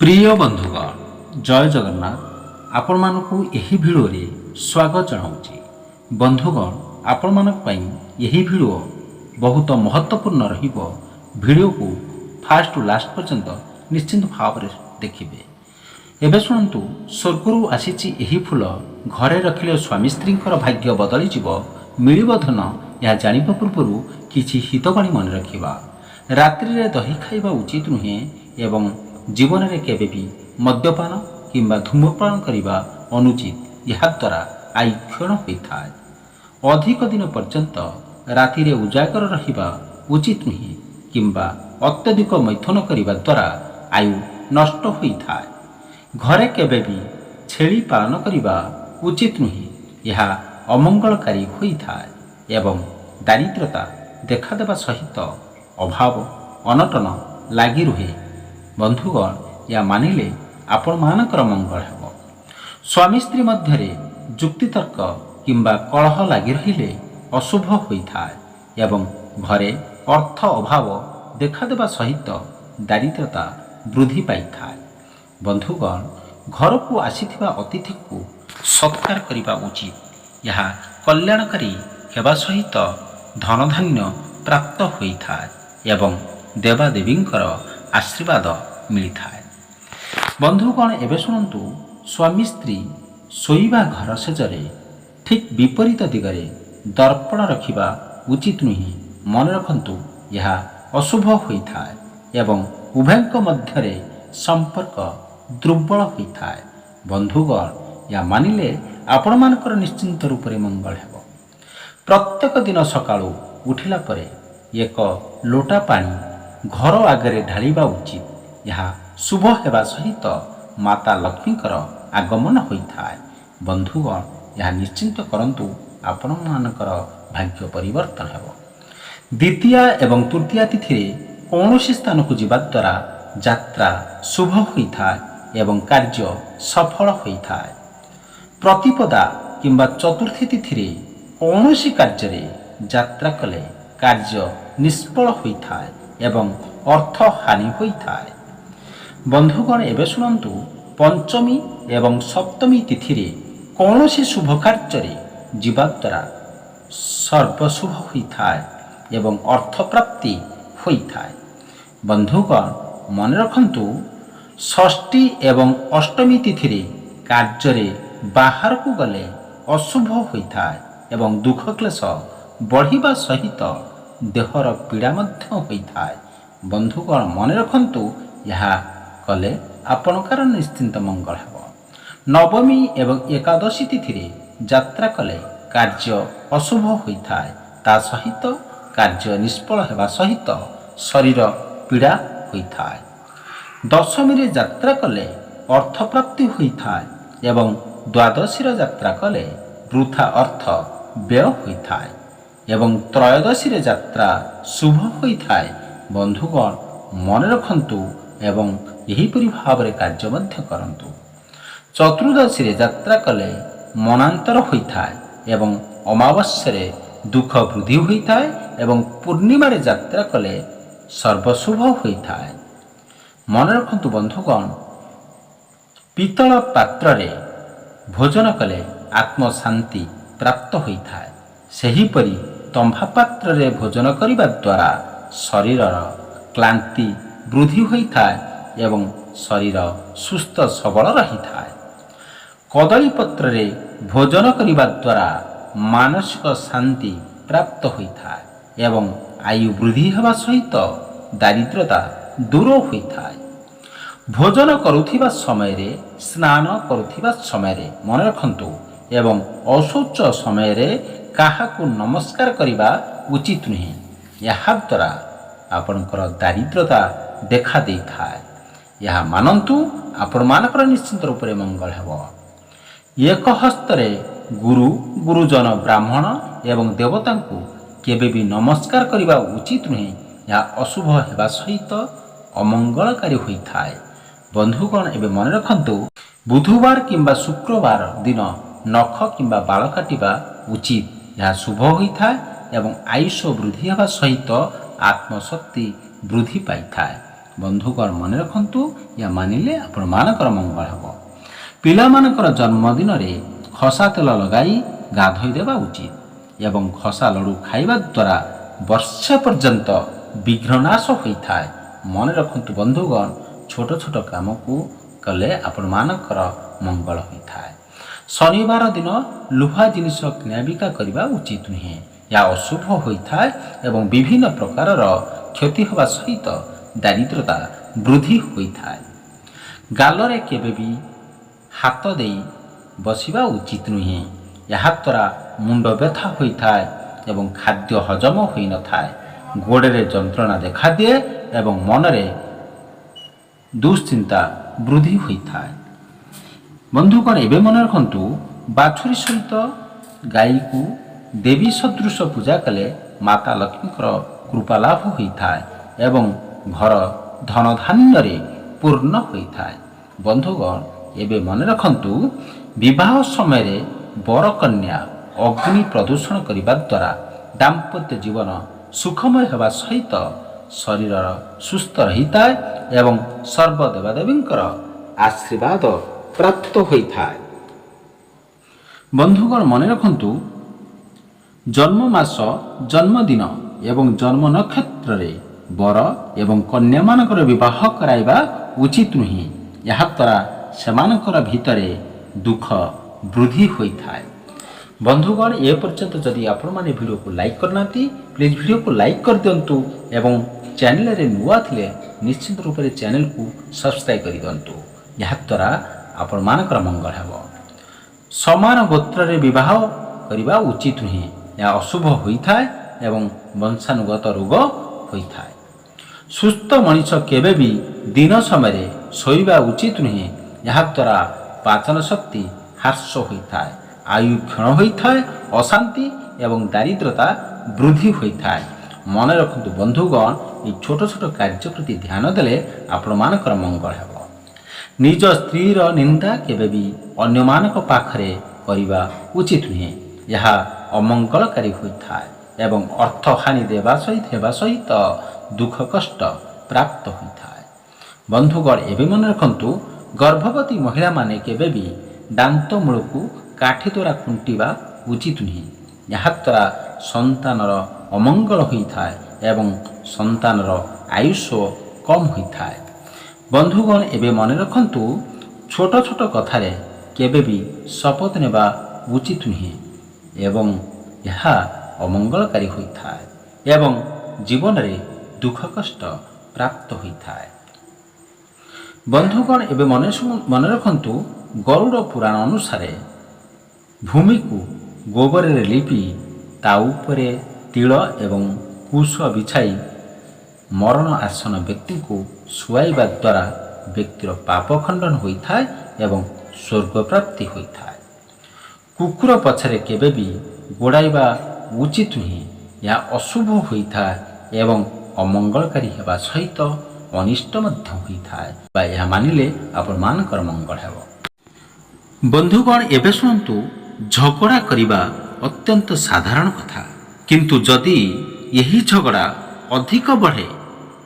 प्रिय बंधुगण जय जगन्नाथ आपण मानकु एही भिडियोरे स्वागत जनाऊँगी। बंधुगण आपण मानक पई एही भिडियो बहुत महत्वपूर्ण रहिबो। भिडियो को फास्ट टू लास्ट पर्यंत निश्चिंत भाव में देखिए। एबे शुणु स्वर्गरु आसीची एही फूल घरे रखिले स्वामी स्त्री भाग्य बदली जीव मिलिब धन यह जानिबा पूर्व किछि हितबाणी मन रखिबा। रात्रि रे दही खाइबा उचित नुहे एवं जीवन में केबे भी मद्यपान किंबा धूम्रपान करने अनुचित। यह द्वारा आयु क्षण होता है। अधिक दिन पर्यंत राति रे उजागर रहिबा उचित नुहे किंबा अत्यधिक मैथुन करने द्वारा आयु नष्ट होता है। घरे केबे भी छेली पालन करने उचित नुहे, यह अमंगलकारी होता है एवं दारिद्रता देखादेवा सहित अभाव अनटन लगी रुहे। बंधुगण या मानिले आपण मानकर मंगल हेब। स्वामी स्त्री मध्य जुक्तितर्क किंबा कलह लगी रहिले अशुभ होता है एवं घरे अर्थ अभाव देखादेवा सहित दारिद्रता वृद्धि पाई थाए। बंधुगण घर को आसीथिबा अतिथि को सत्कार करिबा उचित। यह कल्याणकारी हेबा सहित धनधान्य प्राप्त होता है एवं देवादेवींकर आशीर्वाद मिलता है। बंधुगण एवं शुणु स्वामी स्त्री शोइबा घर सेजरे ठीक विपरीत दिगरे दर्पण रखिबा उचित नुहे। मन रखंतु यह अशुभ होता है एवं उभयଙ୍କ मध्यरे संपर्क दुर्बल होता है। बंधुगण या मानिले आपण मानकर निश्चिंत रूप से मंगल हेब। प्रत्येक दिन सकाळू उठिला परे एक लोटा पानी घर आगे ढालिबा उचित। यह शुभ हेबा सहित माता लक्ष्मीकर आगमन होता है। बंधुगण यह निश्चिंत करंतु आपण मानकर भाग्य परिवर्तन हेब। द्वितीय एवं तृतीय तिथि कौनसी स्थान को जीवा द्वारा यात्रा शुभ होता है एवं कार्य सफल होता है। प्रतिपदा किंबा चतुर्थी तिथि कौनसी कार्य यात्रा कले कार्य निष्फल होता है एवं अर्थ हानि होता है। बंधुगण एवं शुणु पंचमी एवं सप्तमी तिथि कौनसी शुभ कार्य जीवा द्वारा सर्वशुभ होता है एवं अर्थ प्राप्ति होता है। बंधुगण मन रखंतु षष्ठी एवं अष्टमी तिथि कार्य बाहर को गले अशुभ होता है एवं दुख क्लेश बढ़िबा सहित देहर पीड़ा मध्य होता है। बंधुगण मन रखंतु यह कले आपणकर निश्चिंत मंगल हेब। नवमी एवं एकादशी तिथि यात्रा कले कार्य अशुभ होता है, ता सहित कार्य निष्फल हेबा सहित शरीर पीड़ा होता है। दशमी रे यात्रा कले अर्थ प्राप्ति होता है एवं द्वादशी रे यात्रा कले वृथा अर्थ व्यय होता है एवं त्रयोदशी रे यात्रा शुभ होता है। बंधुगण मन रखंतु एवं यहीपरि भाव में कार्य मध्य करंतु। चतुर्दशी रे यात्रा कले मनांतर होता है एवं अमावस्या रे दुख वृद्धि होता है एवं पूर्णिमा रे यात्रा कले सर्वशुभ होता है। मन रखंतु बंधुगण पीतल पात्र रे भोजन कले आत्म शांति प्राप्त होता है। सेहीपरि तंभा पात्र रे भोजन करिबा द्वारा शरीर क्लांति वृद्धि होता है एवं शरीर सुस्थ सबल रहिता है। कदली पत्र रे भोजन करिबा द्वारा मानसिक शांति प्राप्त होता है एवं आयु वृद्धि हेबा सहित दारिद्रता दूर होता है। भोजन करुथिबा समय रे स्नान करुथिबा समय रे मन रखंतु एवं अशौच समय रे काहाकु नमस्कार करिबा उचित नुहे। यह द्वारा आपणकर दारिद्रता देखा दे थाए। यह मानंतु आपण मानकर निश्चिंत रूप से मंगल हेब। एक हस्तरे गुरु गुरुजन ब्राह्मण एवं देवता को केबे भी नमस्कार करिबा उचित नुहे। यह अशुभ हेबा सहित अमंगलकारी होता है। बंधुगण एवं मन रखंतु बुधवार किंबा शुक्रवार दिन नख किंबा बाल काटिबा उचित। यह शुभ होता है एवं आयुष वृद्धि हेबा सहित आत्मशक्ति वृद्धि पाई थाए। ବନ୍ଧୁଗଣ ମନେ ରଖନ୍ତୁ, ଏହା ମାନିଲେ ଆପଣମାନଙ୍କର ମଙ୍ଗଳ ହେବ। ପିଲାମାନଙ୍କର ଜନ୍ମଦିନରେ ଖସା ତେଲ ଲଗାଇ ଗାଧୋଇ ଦେବା ଉଚିତ ଏବଂ ଖସା ଲଡ଼ୁ ଖାଇବା ଦ୍ୱାରା ବର୍ଷେ ପର୍ଯ୍ୟନ୍ତ ବିଘ୍ନନାଶ ହୋଇଥାଏ। ମନେ ରଖନ୍ତୁ ବନ୍ଧୁଗଣ, ଛୋଟ ଛୋଟ କାମକୁ କଲେ ଆପଣମାନଙ୍କର ମଙ୍ଗଳ ହୋଇଥାଏ। ଶନିବାର ଦିନ ଲୁହା ଜିନିଷ କିଣାବିକା କରିବା ଉଚିତ ନୁହେଁ। ଏହା ଅଶୁଭ ହୋଇଥାଏ ଏବଂ ବିଭିନ୍ନ ପ୍ରକାରର କ୍ଷତି ହେବା ସହିତ ଦାରିଦ୍ରତା ବୃଦ୍ଧି ହୋଇଥାଏ। ଗାଲରେ କେବେ ବି ହାତ ଦେଇ ବସିବା ଉଚିତ ନୁହେଁ। ଏହାଦ୍ୱାରା ମୁଣ୍ଡ ବ୍ୟଥା ହୋଇଥାଏ ଏବଂ ଖାଦ୍ୟ ହଜମ ହୋଇନଥାଏ। ଗୋଡ଼ରେ ଯନ୍ତ୍ରଣା ଦେଖାଦିଏ ଏବଂ ମନରେ ଦୁଶ୍ଚିନ୍ତା ବୃଦ୍ଧି ହୋଇଥାଏ। ବନ୍ଧୁଗଣ ଏବେ ମନେ ରଖନ୍ତୁ, ବାଛୁରୀ ସହିତ ଗାଈକୁ ଦେବୀ ସଦୃଶ ପୂଜା କଲେ ମାତା ଲକ୍ଷ୍ମୀଙ୍କର କୃପା ଲାଭ ହୋଇଥାଏ ଏବଂ ଘର ଧନଧାନ୍ୟରେ ପୂର୍ଣ୍ଣ ହୋଇଥାଏ। ବନ୍ଧୁଗଣ ଏବେ ମନେ ରଖନ୍ତୁ, ବିବାହ ସମୟରେ ବର କନ୍ୟା ଅଗ୍ନି ପ୍ରଦୂଷଣ କରିବା ଦ୍ୱାରା ଦାମ୍ପତ୍ୟ ଜୀବନ ସୁଖମୟ ହେବା ସହିତ ଶରୀର ସୁସ୍ଥ ରହିଥାଏ ଏବଂ ସର୍ବ ଦେବାଦେବୀଙ୍କର ଆଶୀର୍ବାଦ ପ୍ରାପ୍ତ ହୋଇଥାଏ। ବନ୍ଧୁଗଣ ମନେ ରଖନ୍ତୁ, ଜନ୍ମ ମାସ, ଜନ୍ମଦିନ ଏବଂ ଜନ୍ମ ନକ୍ଷତ୍ରରେ ବର ଏବଂ କନ୍ୟାମାନଙ୍କର ବିବାହ କରାଇବା ଉଚିତ ନୁହେଁ। ଏହାଦ୍ୱାରା ସେମାନଙ୍କର ଭିତରେ ଦୁଃଖ ବୃଦ୍ଧି ହୋଇଥାଏ। ବନ୍ଧୁଗଣ ଏ ପର୍ଯ୍ୟନ୍ତ ଯଦି ଆପଣମାନେ ଭିଡ଼ିଓକୁ ଲାଇକ୍ କରିନାହାନ୍ତି, ପ୍ଲିଜ୍ ଭିଡ଼ିଓକୁ ଲାଇକ୍ କରିଦିଅନ୍ତୁ ଏବଂ ଚ୍ୟାନେଲରେ ନୂଆ ଥିଲେ ନିଶ୍ଚିତ ରୂପରେ ଚ୍ୟାନେଲକୁ ସବସ୍କ୍ରାଇବ୍ କରିଦିଅନ୍ତୁ। ଏହାଦ୍ୱାରା ଆପଣମାନଙ୍କର ମଙ୍ଗଳ ହେବ। ସମାନ ଗୋତ୍ରରେ ବିବାହ କରିବା ଉଚିତ ନୁହେଁ। ଏହା ଅଶୁଭ ହୋଇଥାଏ ଏବଂ ବଂଶାନୁଗତ ରୋଗ ହୋଇଥାଏ। ସୁସ୍ଥ ମଣିଷ କେବେ ବି ଦିନ ସମୟରେ ଶୋଇବା ଉଚିତ ନୁହେଁ। ଏହାଦ୍ୱାରା ପାଚନ ଶକ୍ତି ହ୍ରାସ ହୋଇଥାଏ, ଆୟୁ କ୍ଷୀଣ ହୋଇଥାଏ, ଅଶାନ୍ତି ଏବଂ ଦାରିଦ୍ରତା ବୃଦ୍ଧି ହୋଇଥାଏ। ମନେ ରଖନ୍ତୁ ବନ୍ଧୁଗଣ, ଏହି ଛୋଟ ଛୋଟ କାର୍ଯ୍ୟ ପ୍ରତି ଧ୍ୟାନ ଦେଲେ ଆପଣମାନଙ୍କର ମଙ୍ଗଳ ହେବ। ନିଜ ସ୍ତ୍ରୀର ନିନ୍ଦା କେବେ ବି ଅନ୍ୟମାନଙ୍କ ପାଖରେ କରିବା ଉଚିତ ନୁହେଁ। ଏହା ଅମଙ୍ଗଳକାରୀ ହୋଇଥାଏ ଏବଂ ଅର୍ଥହାନି ହେବା ସହିତ ଦୁଃଖ କଷ୍ଟ ପ୍ରାପ୍ତ ହୋଇଥାଏ। ବନ୍ଧୁଗଣ ଏବେ ମନେ ରଖନ୍ତୁ, ଗର୍ଭବତୀ ମହିଳାମାନେ କେବେ ବି ଦାନ୍ତ ମୂଳକୁ କାଠି ଦ୍ୱାରା ଖୁଣ୍ଟିବା ଉଚିତ ନୁହେଁ। ଏହାଦ୍ୱାରା ସନ୍ତାନର ଅମଙ୍ଗଳ ହୋଇଥାଏ ଏବଂ ସନ୍ତାନର ଆୟୁଷ କମ୍ ହୋଇଥାଏ। ବନ୍ଧୁଗଣ ଏବେ ମନେ ରଖନ୍ତୁ, ଛୋଟ ଛୋଟ କଥାରେ କେବେ ବି ଶପଥ ନେବା ଉଚିତ ନୁହେଁ ଏବଂ ଏହା ଅମଙ୍ଗଳକାରୀ ହୋଇଥାଏ ଏବଂ ଜୀବନରେ ଦୁଃଖ କଷ୍ଟ ପ୍ରାପ୍ତ ହୋଇଥାଏ। ବନ୍ଧୁଗଣ ଏବେ ମନେ ରଖନ୍ତୁ, ଗରୁଡ଼ ପୁରାଣ ଅନୁସାରେ ଭୂମିକୁ ଗୋବରରେ ଲିପି ତା ଉପରେ ତିଳ ଏବଂ କୁଶ ବିଛାଇ ମରଣ ଆସନ ବ୍ୟକ୍ତିଙ୍କୁ ଶୁଆଇବା ଦ୍ୱାରା ବ୍ୟକ୍ତିର ପାପ ଖଣ୍ଡନ ହୋଇଥାଏ ଏବଂ ସ୍ୱର୍ଗ ପ୍ରାପ୍ତି ହୋଇଥାଏ। କୁକୁର ପଛରେ କେବେ ବି ଗୋଡ଼ାଇବା ଉଚିତ ନୁହେଁ। ଏହା ଅଶୁଭ ହୋଇଥାଏ ଏବଂ ଅମଙ୍ଗଳକାରୀ ହେବା ସହିତ ଅନିଷ୍ଟ ମଧ୍ୟ ହୋଇଥାଏ ବା ଏହା ମାନିଲେ ଆପଣମାନଙ୍କର ମଙ୍ଗଳ ହେବ। ବନ୍ଧୁଗଣ ଏବେ ଶୁଣନ୍ତୁ, ଝଗଡ଼ା କରିବା ଅତ୍ୟନ୍ତ ସାଧାରଣ କଥା, କିନ୍ତୁ ଯଦି ଏହି ଝଗଡ଼ା ଅଧିକ ବଢ଼େ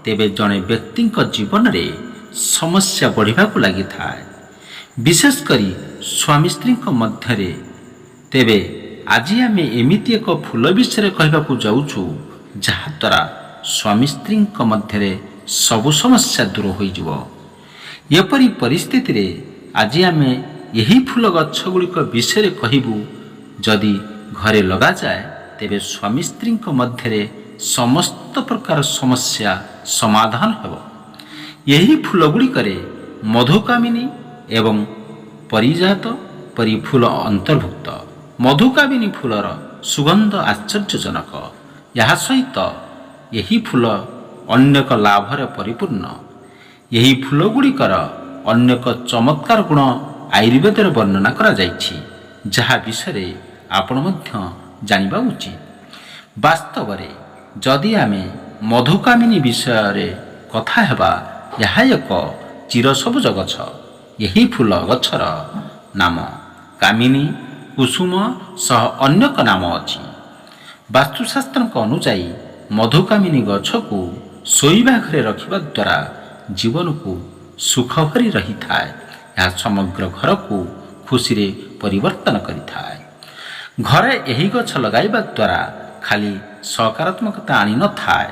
ତେବେ ଜଣେ ବ୍ୟକ୍ତିଙ୍କ ଜୀବନରେ ସମସ୍ୟା ବଢ଼ିବାକୁ ଲାଗିଥାଏ, ବିଶେଷ କରି ସ୍ୱାମୀ ସ୍ତ୍ରୀଙ୍କ ମଧ୍ୟରେ। ତେବେ ଆଜି ଆମେ ଏମିତି ଏକ ଫୁଲ ବିଷୟରେ କହିବାକୁ ଯାଉଛୁ ଯାହାଦ୍ୱାରା ସ୍ୱାମୀ ସ୍ତ୍ରୀଙ୍କ ମଧ୍ୟରେ ସବୁ ସମସ୍ୟା ଦୂର ହୋଇଯିବ। ଏପରି ପରିସ୍ଥିତିରେ ଆଜି ଆମେ ଏହି ଫୁଲ ଗଛଗୁଡ଼ିକ ବିଷୟରେ କହିବୁ। ଯଦି ଘରେ ଲଗାଯାଏ ତେବେ ସ୍ୱାମୀ ସ୍ତ୍ରୀଙ୍କ ମଧ୍ୟରେ ସମସ୍ତ ପ୍ରକାର ସମସ୍ୟା ସମାଧାନ ହେବ। ଏହି ଫୁଲଗୁଡ଼ିକରେ ମଧୁକାମିନୀ ଏବଂ ପାରିଜାତ ପରି ଫୁଲ ଅନ୍ତର୍ଭୁକ୍ତ। ମଧୁକାମିନୀ ଫୁଲର ସୁଗନ୍ଧ ଆଶ୍ଚର୍ଯ୍ୟଜନକ। ଏହା ସହିତ ଏହି ଫୁଲ ଅନେକ ଲାଭରେ ପରିପୂର୍ଣ୍ଣ। ଏହି ଫୁଲଗୁଡ଼ିକର ଅନେକ ଚମତ୍କାର ଗୁଣ ଆୟୁର୍ବେଦରେ ବର୍ଣ୍ଣନା କରାଯାଇଛି, ଯାହା ବିଷୟରେ ଆପଣ ମଧ୍ୟ ଜାଣିବା ଉଚିତ। ବାସ୍ତବରେ ଯଦି ଆମେ ମଧୁକାମିନୀ ବିଷୟରେ କଥା ହେବା, ଏହା ଏକ ଚିରସବୁଜ ଗଛ। ଏହି ଫୁଲ ଗଛର ନାମ କାମିନୀ କୁସୁମ ସହ ଅନେକ ନାମ ଅଛି। ବାସ୍ତୁଶାସ୍ତ୍ରଙ୍କ ଅନୁଯାୟୀ ମଧୁକାମିନୀ ଗଛକୁ ଶୋଇବା ଘରେ ରଖିବା ଦ୍ୱାରା ଜୀବନକୁ ସୁଖ ଭରି ରହିଥାଏ। ଏହା ସମଗ୍ର ଘରକୁ ଖୁସିରେ ପରିବର୍ତ୍ତନ କରିଥାଏ। ଘରେ ଏହି ଗଛ ଲଗାଇବା ଦ୍ୱାରା ଖାଲି ସକାରାତ୍ମକତା ଆଣିନଥାଏ,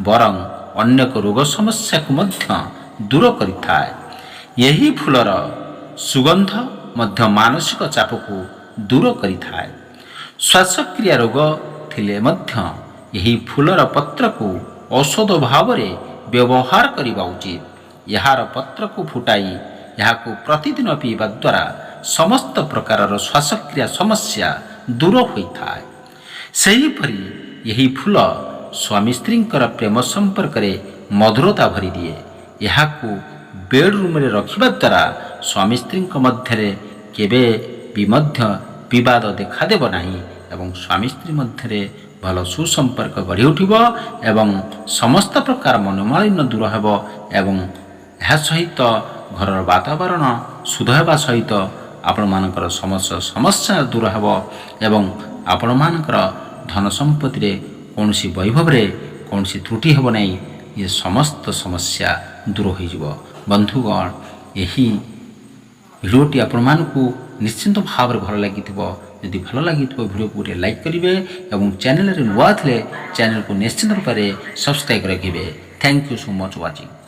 ବରଂ ଅନେକ ରୋଗ ସମସ୍ୟାକୁ ମଧ୍ୟ ଦୂର କରିଥାଏ। ଏହି ଫୁଲର ସୁଗନ୍ଧ ମଧ୍ୟ ମାନସିକ ଚାପକୁ ଦୂର କରିଥାଏ। ଶ୍ୱାସକ୍ରିୟା ରୋଗ ଥିଲେ ମଧ୍ୟ ଏହି ଫୁଲର ପତ୍ରକୁ ଔଷଧ ଭାବରେ ବ୍ୟବହାର କରିବା ଉଚିତ। ଏହାର ପତ୍ରକୁ ଫୁଟାଇ ଏହାକୁ ପ୍ରତିଦିନ ପିଇବା ଦ୍ୱାରା ସମସ୍ତ ପ୍ରକାରର ଶ୍ୱାସକ୍ରିୟା ସମସ୍ୟା ଦୂର ହୋଇଥାଏ। ସେହିପରି ଏହି ଫୁଲ ସ୍ୱାମୀ ସ୍ତ୍ରୀଙ୍କର ପ୍ରେମ ସମ୍ପର୍କରେ ମଧୁରତା ଭରିଦିଏ। ଏହାକୁ ବେଡରୁମ୍ରେ ରଖିବା ଦ୍ୱାରା ସ୍ୱାମୀ ସ୍ତ୍ରୀଙ୍କ ମଧ୍ୟରେ କେବେ ବି ମଧ୍ୟ ବିବାଦ ଦେଖାଦେବ ନାହିଁ ଏବଂ ସ୍ୱାମୀ ସ୍ତ୍ରୀ ମଧ୍ୟରେ ଭଲ ସୁସମ୍ପର୍କ ଗଢ଼ି ଉଠିବ ଏବଂ ସମସ୍ତ ପ୍ରକାର ମନୋମାଳିନ୍ୟ ଦୂର ହେବ ଏବଂ ଏହା ସହିତ ଘରର ବାତାବରଣ ଶୁଦ୍ଧ ହେବା ସହିତ ଆପଣମାନଙ୍କର ସମସ୍ତ ସମସ୍ୟା ଦୂର ହେବ ଏବଂ ଆପଣମାନଙ୍କର ଧନ ସମ୍ପତ୍ତିରେ କୌଣସି ବୈଭବରେ କୌଣସି ତ୍ରୁଟି ହେବ ନାହିଁ। ଏ ସମସ୍ତ ସମସ୍ୟା ଦୂର ହୋଇଯିବ। ବନ୍ଧୁଗଣ, ଏହି ଭିଡ଼ିଓଟି ଆପଣମାନଙ୍କୁ ନିଶ୍ଚିନ୍ତ ଭାବରେ ଭଲ ଲାଗିଥିବ। ଯଦି ଭଲ ଲାଗିଥିବ ଭିଡ଼ିଓକୁ ଗୋଟିଏ ଲାଇକ୍ କରିବେ ଏବଂ ଚ୍ୟାନେଲରେ ନୂଆ ଥିଲେ ଚ୍ୟାନେଲକୁ ନିଶ୍ଚିନ୍ତ ରୂପରେ ସବସ୍କ୍ରାଇବ୍ ରଖିବେ। Thank you so much watching.